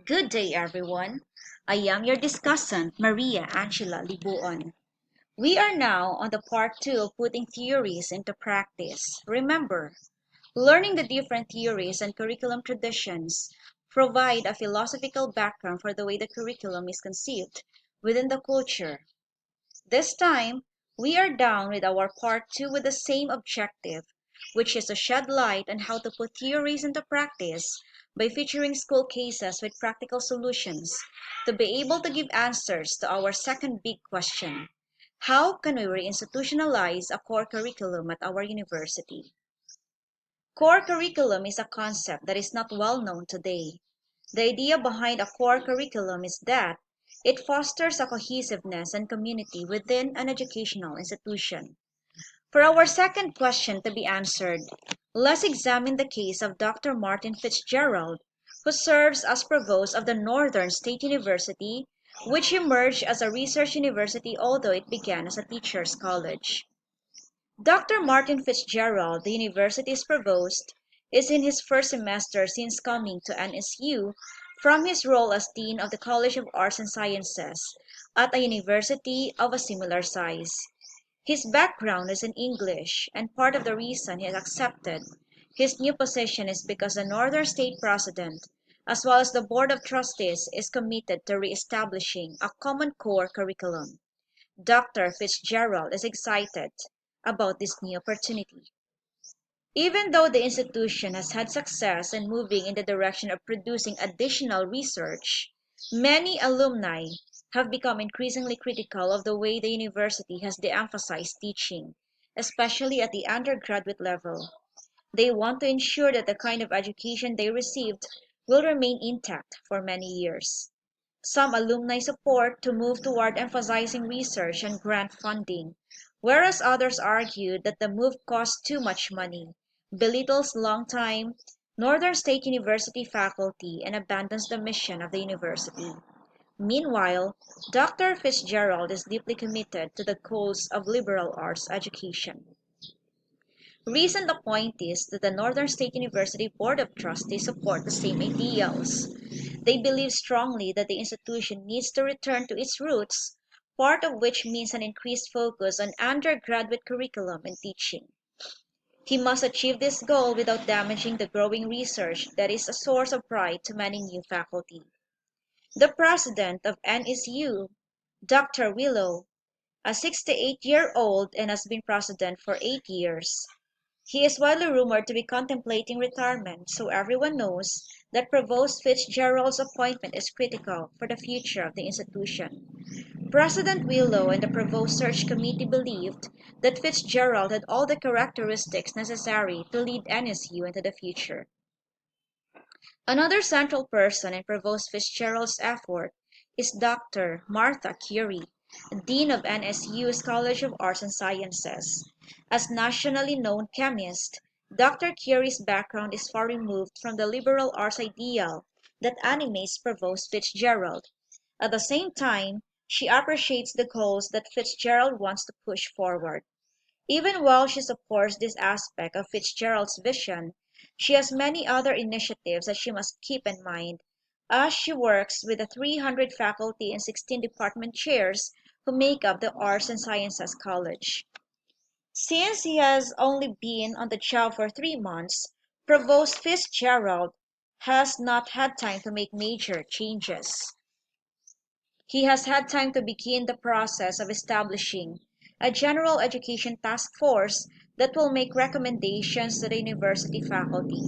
Good day, everyone. I am your discussant, Maria Angela Libo-on. We are now on the part two of putting theories into practice. Remember, learning the different theories and curriculum traditions provide a philosophical background for the way the curriculum is conceived within the culture. This time, we are down with our part two with the same objective, which is to shed light on how to put theories into practice by featuring school cases with practical solutions to be able to give answers to our second big question. How can we reinstitutionalize a core curriculum at our university? Core curriculum is a concept that is not well known today. The idea behind a core curriculum is that it fosters a cohesiveness and community within an educational institution. For our second question to be answered, let's examine the case of Dr. Martin Fitzgerald, who serves as provost of the Northern State University, which emerged as a research university although it began as a teacher's college. Dr. Martin Fitzgerald, the university's provost, is in his first semester since coming to NSU from his role as Dean of the College of Arts and Sciences at a university of a similar size. His background is in English, and part of the reason he has accepted his new position is because the Northern State President, as well as the Board of Trustees, is committed to re-establishing a common core curriculum. Dr. Fitzgerald is excited about this new opportunity. Even though the institution has had success in moving in the direction of producing additional research, many alumni have become increasingly critical of the way the university has de-emphasized teaching, especially at the undergraduate level. They want to ensure that the kind of education they received will remain intact for many years. Some alumni support to move toward emphasizing research and grant funding, whereas others argue that the move costs too much money, belittles long-time Northern State University faculty, and abandons the mission of the university. Meanwhile, Dr. Fitzgerald is deeply committed to the goals of liberal arts education. Recent appointees to the Northern State University Board of Trustees support the same ideals. They believe strongly that the institution needs to return to its roots, part of which means an increased focus on undergraduate curriculum and teaching. He must achieve this goal without damaging the growing research that is a source of pride to many new faculty. The president of NSU, Dr. Willow, a 68-year-old and has been president for 8 years. He is widely rumored to be contemplating retirement, so everyone knows that Provost Fitzgerald's appointment is critical for the future of the institution. President Willow and the Provost Search Committee believed that Fitzgerald had all the characteristics necessary to lead NSU into the future. Another central person in Provost Fitzgerald's effort is Dr. Martha Curie, Dean of NSU's College of Arts and Sciences. As nationally known chemist, Dr. Curie's background is far removed from the liberal arts ideal that animates Provost Fitzgerald. At the same time, she appreciates the goals that Fitzgerald wants to push forward. Even while she supports this aspect of Fitzgerald's vision, she has many other initiatives that she must keep in mind as she works with the 300 faculty and 16 department chairs who make up the Arts and Sciences College. Since he has only been on the job for 3 months, Provost Fitzgerald has not had time to make major changes. He has had time to begin the process of establishing a general education task force that will make recommendations to the university faculty.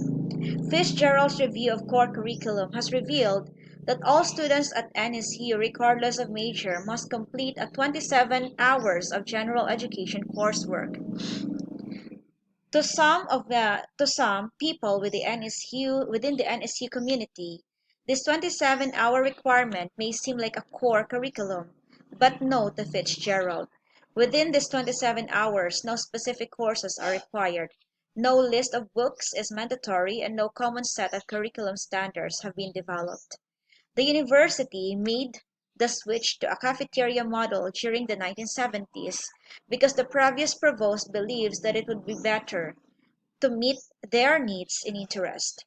Fitzgerald's review of core curriculum has revealed that all students at NSU, regardless of major, must complete a 27 hours of general education coursework. To some people within the NSU community, this 27-hour requirement may seem like a core curriculum, but note to Fitzgerald. Within this 27 hours, no specific courses are required. No list of books is mandatory and no common set of curriculum standards have been developed. The university made the switch to a cafeteria model during the 1970s because the previous provost believes that it would be better to meet their needs and interest.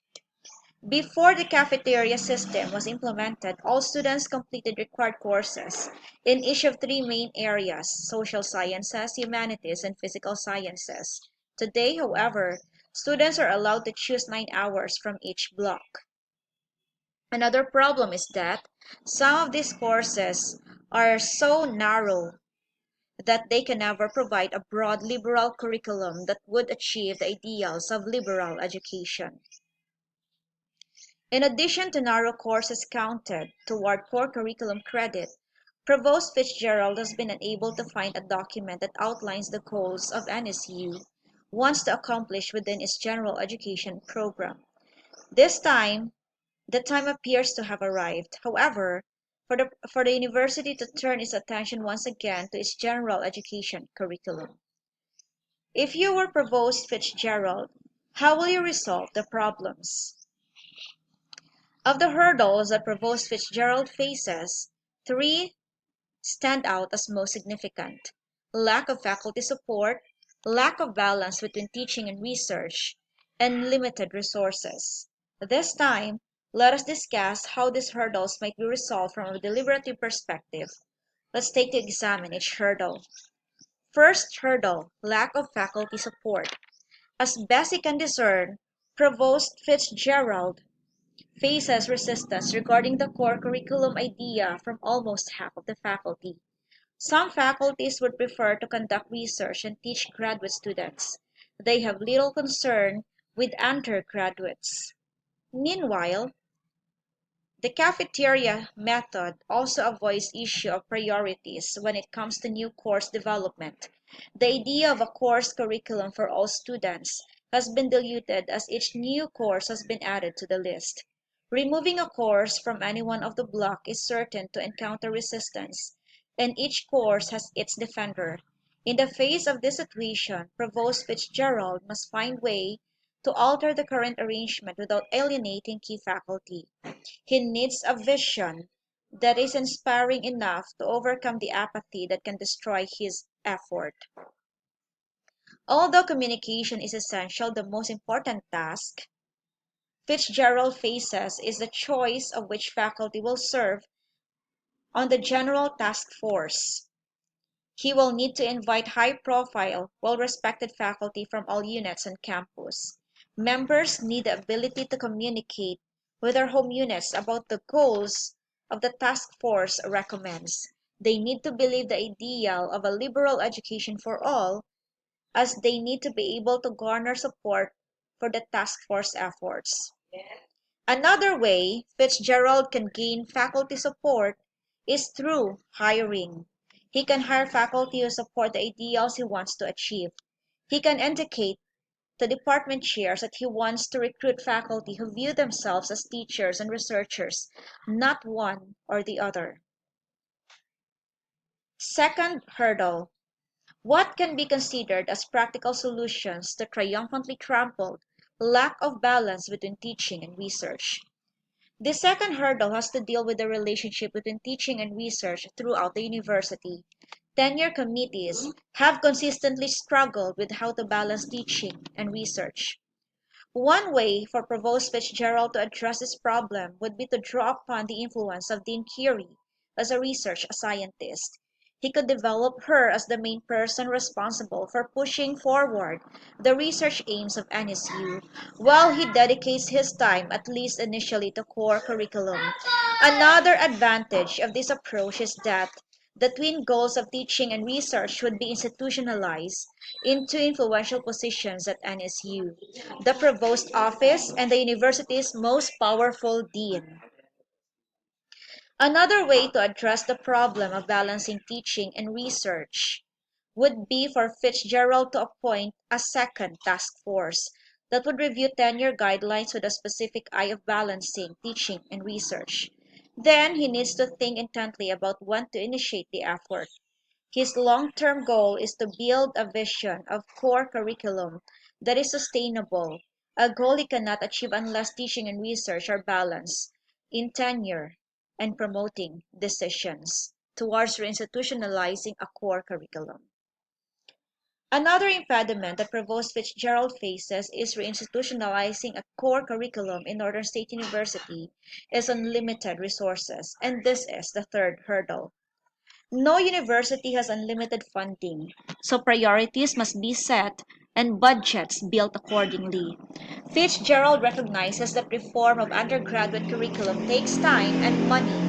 Before the cafeteria system was implemented, all students completed required courses in each of three main areas: social sciences, humanities, and physical sciences. Today, however, students are allowed to choose 9 hours from each block. Another problem is that some of these courses are so narrow that they can never provide a broad liberal curriculum that would achieve the ideals of liberal education. In addition to narrow courses counted toward core curriculum credit, Provost Fitzgerald has been unable to find a document that outlines the goals of NSU wants to accomplish within its general education program. This time, the time appears to have arrived, however, for the university to turn its attention once again to its general education curriculum. If you were Provost Fitzgerald, how will you resolve the problems? Of the hurdles that Provost Fitzgerald faces, three stand out as most significant: lack of faculty support, lack of balance between teaching and research, and limited resources. This time, let us discuss how these hurdles might be resolved from a deliberative perspective. Let's take to examine each hurdle. First hurdle, lack of faculty support. As best he can discern, Provost Fitzgerald faces resistance regarding the core curriculum idea from almost half of the faculty. Some faculties would prefer to conduct research and teach graduate students. They have little concern with undergraduates. Meanwhile, the cafeteria method also avoids issue of priorities when it comes to new course development. The idea of a course curriculum for all students has been diluted as each new course has been added to the list. Removing a course from any one of the block is certain to encounter resistance, and each course has its defender. In the face of this situation, Provost Fitzgerald must find way to alter the current arrangement without alienating key faculty. He needs a vision that is inspiring enough to overcome the apathy that can destroy his effort. Although communication is essential, the most important task Fitzgerald faces is the choice of which faculty will serve on the general task force. He will need to invite high-profile, well-respected faculty from all units on campus. Members need the ability to communicate with their home units about the goals of the task force recommends. They need to believe the ideal of a liberal education for all, as they need to be able to garner support for the task force efforts. Another way Fitzgerald can gain faculty support is through hiring. He can hire faculty who support the ideals he wants to achieve. He can indicate to department chairs that he wants to recruit faculty who view themselves as teachers and researchers, not one or the other. Second hurdle: what can be considered as practical solutions to triumphantly trampled lack of balance between teaching and research? The second hurdle has to deal with the relationship between teaching and research throughout the university. Tenure committees have consistently struggled with how to balance teaching and research. One way for Provost Fitzgerald to address this problem would be to draw upon the influence of Dean Curie as a research scientist. He could develop her as the main person responsible for pushing forward the research aims of NSU, while he dedicates his time, at least initially, to core curriculum. Another advantage of this approach is that the twin goals of teaching and research would be institutionalized into influential positions at NSU, the provost office and the university's most powerful dean. Another way to address the problem of balancing teaching and research would be for Fitzgerald to appoint a second task force that would review tenure guidelines with a specific eye of balancing teaching and research. Then he needs to think intently about when to initiate the effort. His long-term goal is to build a vision of core curriculum that is sustainable, a goal he cannot achieve unless teaching and research are balanced in tenure and promoting decisions towards reinstitutionalizing a core curriculum. Another impediment that Provost Fitzgerald faces is reinstitutionalizing a core curriculum in Northern State University is unlimited resources, and this is the third hurdle. No university has unlimited funding, so priorities must be set and budgets built accordingly. Fitzgerald recognizes that reform of undergraduate curriculum takes time and money.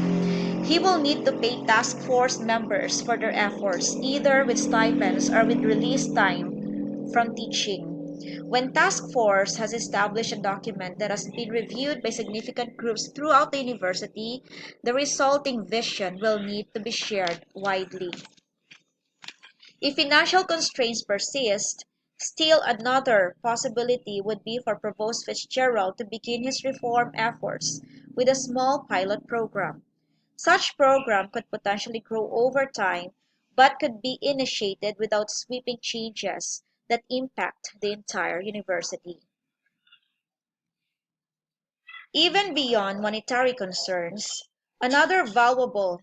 He will need to pay task force members for their efforts, either with stipends or with release time from teaching. When task force has established a document that has been reviewed by significant groups throughout the university, the resulting vision will need to be shared widely. If financial constraints persist, still another possibility would be for Provost Fitzgerald to begin his reform efforts with a small pilot program. Such program could potentially grow over time, but could be initiated without sweeping changes that impact the entire university. Even beyond monetary concerns, another valuable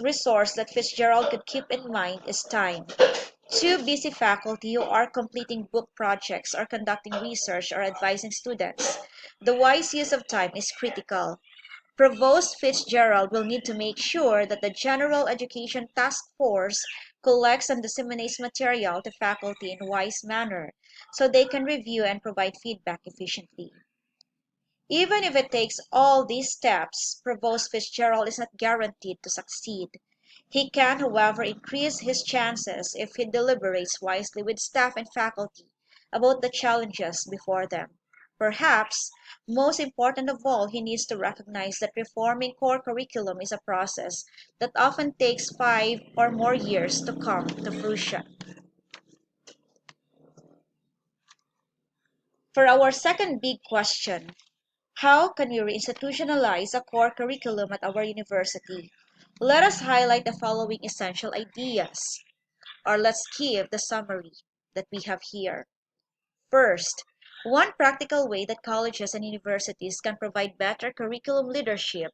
resource that Fitzgerald could keep in mind is time. Too busy faculty who are completing book projects or conducting research or advising students. The wise use of time is critical. Provost Fitzgerald will need to make sure that the General Education Task Force collects and disseminates material to faculty in a wise manner so they can review and provide feedback efficiently. Even if it takes all these steps, Provost Fitzgerald is not guaranteed to succeed. He can, however, increase his chances if he deliberates wisely with staff and faculty about the challenges before them. Perhaps, most important of all, he needs to recognize that reforming core curriculum is a process that often takes 5 or more years to come to fruition. For our second big question, how can we reinstitutionalize a core curriculum at our university? Let us highlight the following essential ideas, or let's give the summary that we have here. First, one practical way that colleges and universities can provide better curriculum leadership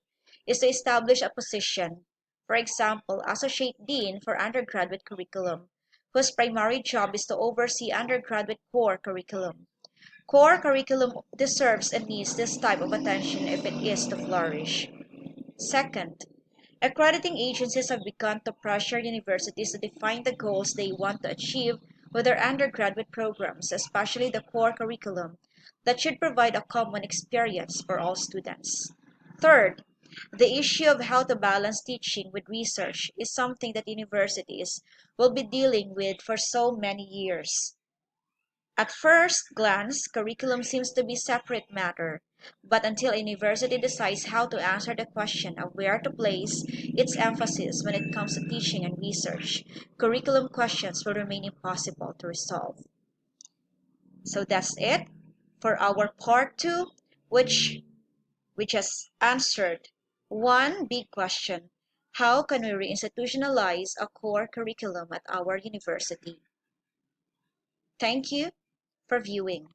is to establish a position, for example, Associate Dean for Undergraduate Curriculum, whose primary job is to oversee undergraduate core curriculum. Core curriculum deserves and needs this type of attention if it is to flourish. Second, accrediting agencies have begun to pressure universities to define the goals they want to achieve with their undergraduate programs, especially the core curriculum, that should provide a common experience for all students. Third, the issue of how to balance teaching with research is something that universities will be dealing with for so many years. At first glance, curriculum seems to be separate matter, but until a university decides how to answer the question of where to place its emphasis when it comes to teaching and research, curriculum questions will remain impossible to resolve. So that's it for our part 2, which we just answered one big question: how can we reinstitutionalize a core curriculum at our university? Thank you for viewing.